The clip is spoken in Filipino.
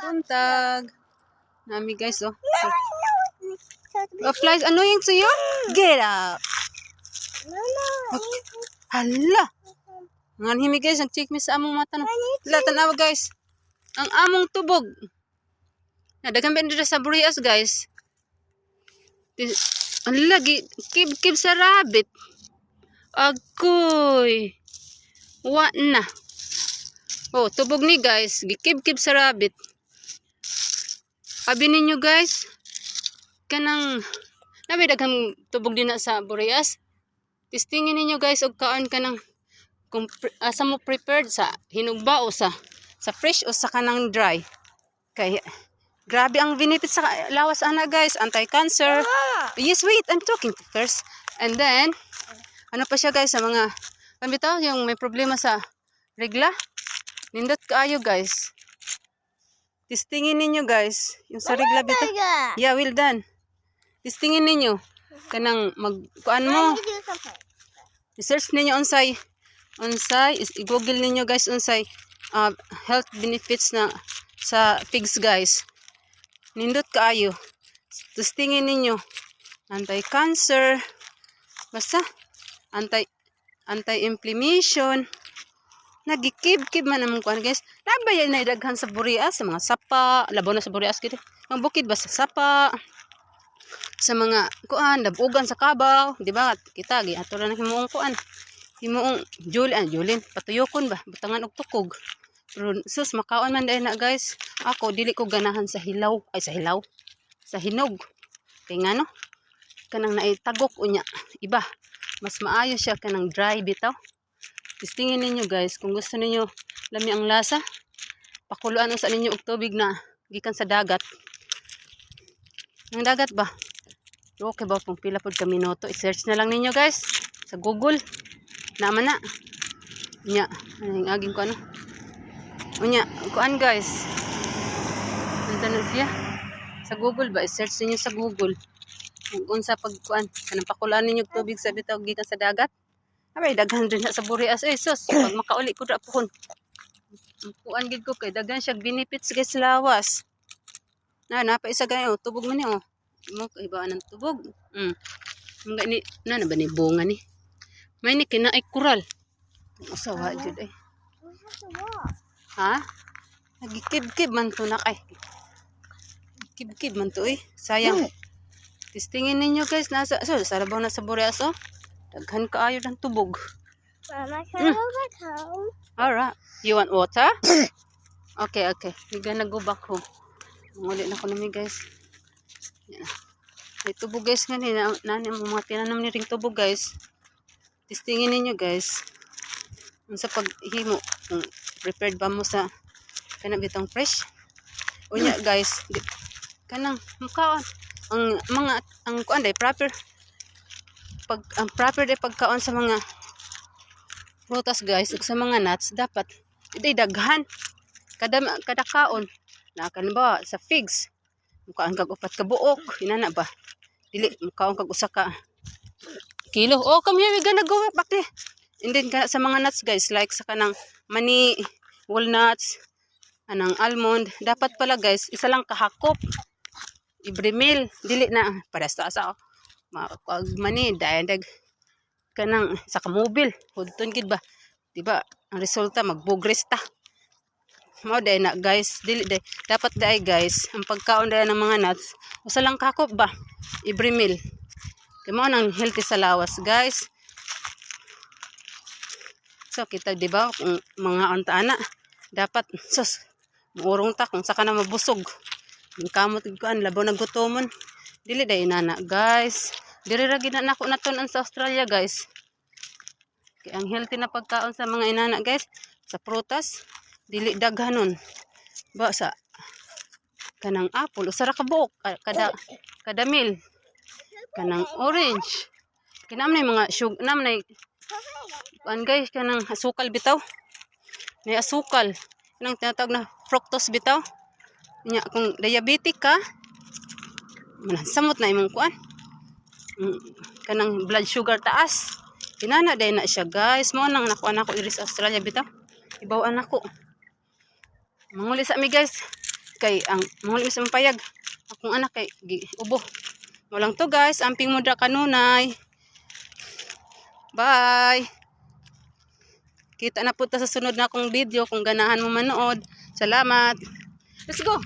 Buntag. Nami guys, oh. Oh, flies annoying to you? Get out. Okay. Hala. Ngan himi guys, nag-check me sa among mata no. Hala, tanawa guys. Ang among tubog. Nadagan ba dito sa burias guys? Ang lagi, kib sa rabbit. Agoy. Wa na. Oh, tubog ni guys. Gikib sa rabbit. Abi ninyo guys. Kanang, nabi daghang tubog din na sa burias. Testingin ninyo guys, og kaon kanang, kung asa mo prepared sa hinugba o sa fresh o sa kanang dry. Kaya, grabe ang benefits sa lawas ana guys. Anti-cancer. Yes, wait. I'm talking first. And then, ano pa siya guys sa mga, bitaw, yung may problema sa regla. Nindot kaayo guys. Testingin ninyo guys. Yung sa regla bitaw. Yeah, well done. Testingin ninyo. Kanang kuan mo. Research ninyo unsay, i-google ninyo guys unsay health benefits na sa pigs guys. Nindot kaayo. Testingin ninyo. Anti-cancer. Basta anti-inflammation. Nagikib man namang kuan guys. Labay na idaghan sa burias, sa mga sapa, labaw na sa burias kito. Ang bukid ba sa sapa, sa mga kuan, dabugan sa kabaw, di ba? Kita gi ato ra na himuong kuan. Himuong Julin, patuyokon ba, butangan og tukog. Pero sus makaon man dai na guys. Ako dili ko ganahan sa hilaw, sa hinog. Kay ngano? Kanang naitagok unya. Iba, mas maayo siya kanang dry bitaw. Testingin ninyo guys, kung gusto ninyo lami ang lasa, pakuluan sa ninyo og tubig na gikan sa dagat. Ang dagat ba? Okay ba kung pila pod ka minuto? I-search na lang ninyo guys sa Google. Naman na. Unya, ang aging ko ano? Unya, kuan guys. Nandito na siya. Sa Google ba? I-search ninyo sa Google. Kung unsa pagkuan, kanang pakuluan ninyo og tubig sa bitaw gikan sa dagat. Abay, daghan din na sa burias. Eh, sus, pag makauli ko na po. Kuan gid ko kay daghan siya benefits guys lawas. Napa isa ganyan, tubog man ni, oh. Mo ibaan ng tubog. Mga ni, na ba ni bunga ni? May ni kinaay kural. Usawa jud ay. Ha? Nagikib-kib man to na kay. Kib-kib man to eh. Sayang. Testingin ninyo guys, nasa sa labaw na sa burias oh. Daghan kaayo ng tubog. Mama, can I go back home? Alright. You want water? Okay. We're gonna go back home. Mangulit na ko namin guys. Yan. May tubog guys nga ni. Nani mo mga tinanam ni ring tubog guys. Testingin ninyo guys. Sa paghimo. Kung prepared ba mo sa kanang bitong fresh. Unya guys. Kanang mukhaon. Ang kuan day proper. Ang proper day pagkaon sa mga prutas guys ug sa mga nuts dapat daghan kada kaon na kan ba sa figs mukaan kag upat ka buok inana ba dili mukaon kag usa ka kilo. Oh, come here, we gonna go back there. And then sa mga nuts guys like sa kanang mani, walnuts, anang almond dapat pala guys isa lang kahakop every meal dili na para sa mani dayandag kanang sa kamobil hudton gid ba diba ang resulta magbugres ta mao day na guys dili day dapat day guys ang pagkaon day ng mga nuts usa lang kakop ba every meal kay mao nang healthy sa lawas guys. So kita diba kung mga antana dapat sus muurong ta kung saka na mabusog ang kamot kuan labaw na gutomon dili day inana guys. Diri ra gid na ako naton sa Australia guys. Kaya ang healthy na pagkaon sa mga inana guys, sa prutas, dili daghanon. Ba sa kanang apple, usara ka buok kada meal. Kanang orange. Kinamnay mga sugar, namnay kuan guys kanang asukal bitaw. May asukal. Kanang tinatawag na fructose bitaw. Nya kung diabetic ka, mansamot na imong kuan. Kanang blood sugar taas kinana day na siya guys mo nang nakuha na ko diri sa Australia bitaw ibaw-an ako manguli sa mi guys Kay ang mahuli sa payag. Akong anak kay ubo. Walang to guys, amping mo dra kanunay. Bye. Kita na po ta sa sunod na akong video kung ganahan mo manood. Salamat. Let's go.